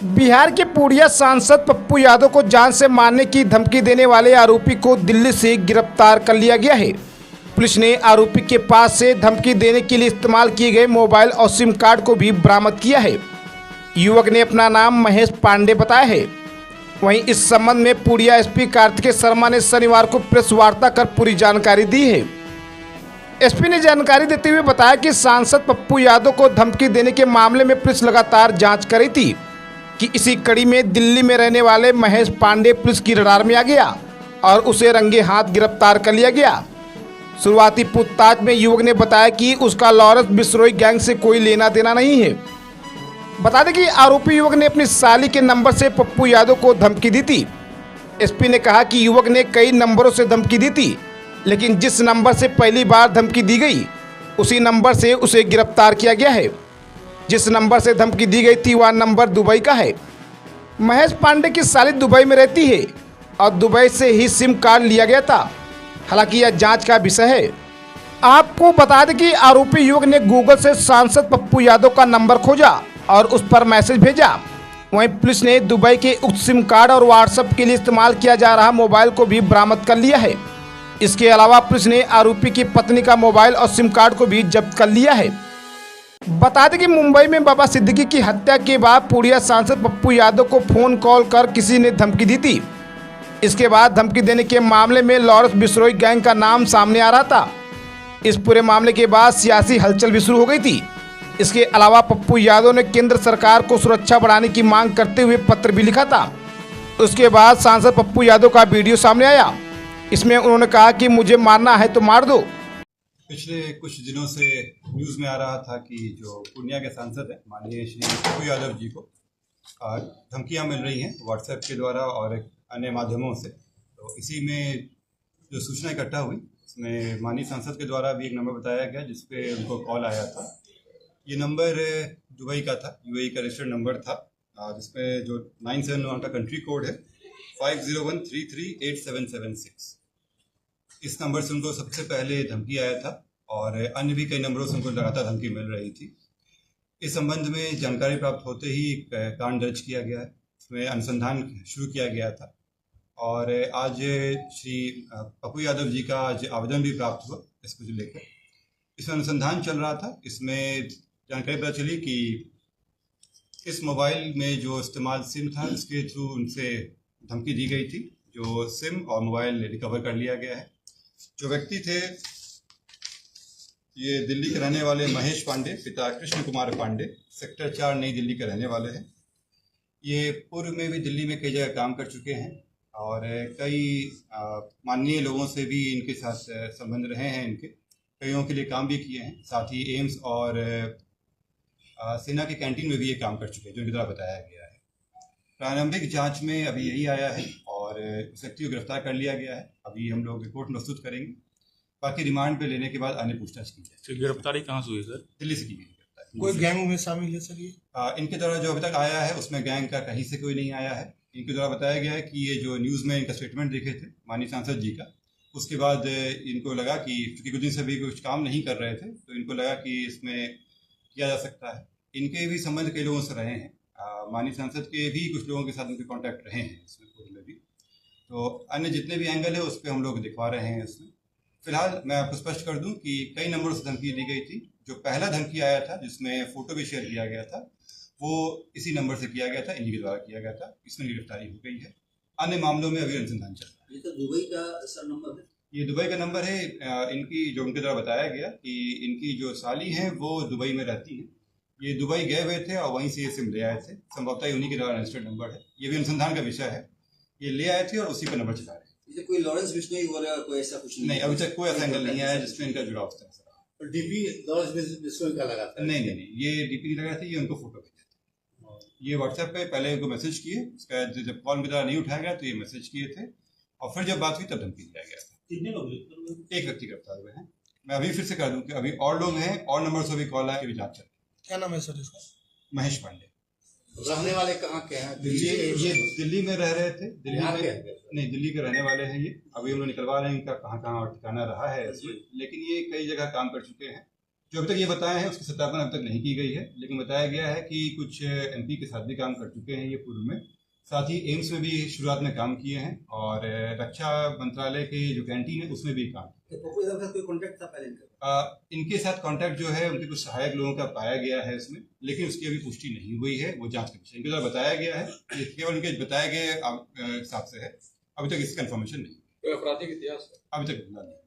बिहार के पूर्णिया सांसद पप्पू यादव को जान से मारने की धमकी देने वाले आरोपी को दिल्ली से गिरफ्तार कर लिया गया है। पुलिस ने आरोपी के पास से धमकी देने के लिए इस्तेमाल किए गए मोबाइल और सिम कार्ड को भी बरामद किया है। युवक ने अपना नाम महेश पांडे बताया है। वहीं इस संबंध में पूर्णिया एसपी कार्तिकेय शर्मा ने शनिवार को प्रेस वार्ता कर पूरी जानकारी दी है। एसपी ने जानकारी देते हुए बताया कि सांसद पप्पू यादव को धमकी देने के मामले में पुलिस लगातार जांच कर रही थी कि इसी कड़ी में दिल्ली में रहने वाले महेश पांडे पुलिस की रडार में आ गया और उसे रंगे हाथ गिरफ्तार कर लिया गया। शुरुआती पूछताछ में युवक ने बताया कि उसका लॉरेंस बिश्नोई गैंग से कोई लेना देना नहीं है। बता दें कि आरोपी युवक ने अपनी साली के नंबर से पप्पू यादव को धमकी दी थी। एसपी ने कहा कि युवक ने कई नंबरों से धमकी दी थी, लेकिन जिस नंबर से पहली बार धमकी दी गई उसी नंबर से उसे गिरफ्तार किया गया है। जिस नंबर से धमकी दी गई थी वह नंबर दुबई का है। महेश पांडे की साली दुबई में रहती है और दुबई से ही सिम कार्ड लिया गया था। हालांकि यह जांच का विषय है। आपको बता दें कि आरोपी युवक ने गूगल से सांसद पप्पू यादव का नंबर खोजा और उस पर मैसेज भेजा। वहीं पुलिस ने दुबई के उक्त सिम कार्ड और व्हाट्सएप के लिए इस्तेमाल किया जा रहा मोबाइल को भी बरामद कर लिया है। इसके अलावा पुलिस ने आरोपी की पत्नी का मोबाइल और सिम कार्ड को भी जब्त कर लिया है। बता दें कि मुंबई में बाबा सिद्दीकी की हत्या के बाद पूर्णिया सांसद पप्पू यादव को फोन कॉल कर किसी ने धमकी दी थी। इसके बाद धमकी देने के मामले में लॉरेंस बिश्नोई गैंग का नाम सामने आ रहा था। इस पूरे मामले के बाद सियासी हलचल भी शुरू हो गई थी। इसके अलावा पप्पू यादव ने केंद्र सरकार को सुरक्षा बढ़ाने की मांग करते हुए पत्र भी लिखा था। उसके बाद सांसद पप्पू यादव का वीडियो सामने आया। इसमें उन्होंने कहा कि मुझे मारना है तो मार दो। पिछले कुछ दिनों से न्यूज़ में आ रहा था कि जो पूर्णिया के सांसद हैं माननीय श्री पप्पू यादव जी को धमकियां मिल रही हैं व्हाट्सएप के द्वारा और अन्य माध्यमों से। तो इसी में जो सूचना इकट्ठा हुई उसमें माननीय सांसद के द्वारा भी एक नंबर बताया गया जिस पे उनको कॉल आया था। ये नंबर दुबई का था, यूएई का रजिस्टर्ड नंबर था, जिसमें जो 971 का कंट्री कोड है 5013387776। इस नंबर से उनको सबसे पहले धमकी आया था और अन्य भी कई नंबरों से उनको लगातार धमकी मिल रही थी। इस संबंध में जानकारी प्राप्त होते ही एक कांड दर्ज किया गया है, उसमें अनुसंधान शुरू किया गया था और आज श्री पप्पू यादव जी का आज आवेदन भी प्राप्त हुआ इसको लेकर। इसमें अनुसंधान चल रहा था। इसमें जानकारी पता चली कि इस मोबाइल में जो इस्तेमाल सिम था इसके थ्रू उनसे धमकी दी गई थी। जो सिम और मोबाइल रिकवर कर लिया गया है। जो व्यक्ति थे ये दिल्ली के रहने वाले महेश पांडे, पिता कृष्ण कुमार पांडे, सेक्टर 4 नई दिल्ली के रहने वाले हैं। ये पूर्व में भी दिल्ली में कई जगह काम कर चुके हैं और कई माननीय लोगों से भी इनके साथ संबंध रहे हैं। इनके कईयों के लिए काम भी किए हैं। साथ ही एम्स और सेना के कैंटीन में भी ये काम कर चुके हैं, जो इनके द्वारा बताया गया है। प्रारंभिक जांच में अभी यही आया है और उस व्यक्ति को गिरफ्तार कर लिया गया है। अभी हम लोग रिपोर्ट प्रस्तुत करेंगे, बाकी रिमांड पे लेने के बाद अन्य पूछताछ की जाएगी। गिरफ्तारी कहाँ से हुई सर? दिल्ली से की गई गिरफ्तारी। कोई गैंग में शामिल है सर? ये इनके द्वारा जो अभी तक आया है उसमें गैंग का कहीं से कोई नहीं आया है। इनके द्वारा बताया गया है कि ये जो न्यूज़ में इनका स्टेटमेंट देखे थे माननीय सांसद जी का, उसके बाद इनको लगा कि चूंकि कुछ दिन से भी कुछ काम नहीं कर रहे थे तो इनको लगा कि इसमें किया जा सकता है। इनके भी संबंध कई लोगों से रहे हैं। माननीय सांसद के भी कुछ लोगों के साथ उनके कॉन्टैक्ट रहे हैं इसमें पूर्व में भी। तो अन्य जितने भी एंगल है उस पर हम लोग दिखवा रहे हैं इसमें। फिलहाल मैं आपको स्पष्ट कर दूं कि कई नंबरों से धमकी दी गई थी। जो पहला धमकी आया था जिसमें फोटो भी शेयर किया गया था वो इसी नंबर से किया गया था, इन्हीं के द्वारा किया गया था। इसमें गिरफ्तारी हो गई है। अन्य मामलों में अभी अनुसंधान चल रहा है। ये तो दुबई का सर नंबर है। ये दुबई का नंबर है। इनकी जो उनके द्वारा बताया गया कि इनकी जो साली हैं वो दुबई में रहती हैं। ये दुबई गए हुए थे और वहीं से ये सिम ले आए थे। संभवतः उन्हीं के द्वारा रजिस्टर्ड नंबर है। ये भी अनुसंधान का विषय है। ये ले आए थे और उसी पर नंबर चला रहे हैं। कोई लॉरेंस बिश्नोई वगैरह कोई ऐसा कुछ नहीं, अभी तक कोई ऐसा एंगल नहीं आया जिसमें इनका जुड़ाव था। डीपी लॉरेंस बिश्नोई का लगा था? नहीं, ये डीपी नहीं लगा था। ये उनको फोटो भेजे थे। ये व्हाट्सएप पे पहले उनको मैसेज किए, उसके बाद जब कॉल मेरा नहीं उठाया गया तो ये मैसेज किए थे और फिर जब बात हुई तब धमकी दिया गया था। कितने लोग गिरफ्तार हुए? एक व्यक्ति गिरफ्तार हुए हैं। मैं अभी फिर से कह दूं कि अभी और लोग हैं और नंबर से भी कॉल आया कि जांच चल रही है। क्या नाम है सर इसका? महेश पांडे। रहने वाले कहाँ के हैं? ये दिल्ली में रह रहे थे। दिल्ली यहाँ में के? नहीं, दिल्ली के रहने वाले हैं ये। अभी हम लोग निकलवा रहे हैं इनका कहाँ कहाँ ठिकाना रहा है इसमें, लेकिन ये कई जगह काम कर चुके हैं जो अभी तक ये बताया है उसकी सत्यापन अभी तक नहीं की गई है, लेकिन बताया गया है कि कुछ एमपी के साथ भी काम कर चुके हैं ये पूर्व में, साथ ही एम्स में भी शुरुआत में काम किए हैं और रक्षा मंत्रालय के जो कैंटीन है उसमें भी काम किया। पप्पू यादव का कोई कॉन्टेक्ट था पहले इनका? इनके साथ कांटेक्ट जो है उनके कुछ सहायक लोगों का पाया गया है इसमें, लेकिन उसकी अभी पुष्टि नहीं हुई है, वो जांच का विषय इनके द्वारा बताया गया है, ये केवल इनके बताए गए हिसाब से है, अभी तक इसका इन्फॉर्मेशन नहीं। कोई आपराधिक इतिहास है? अभी तक नहीं।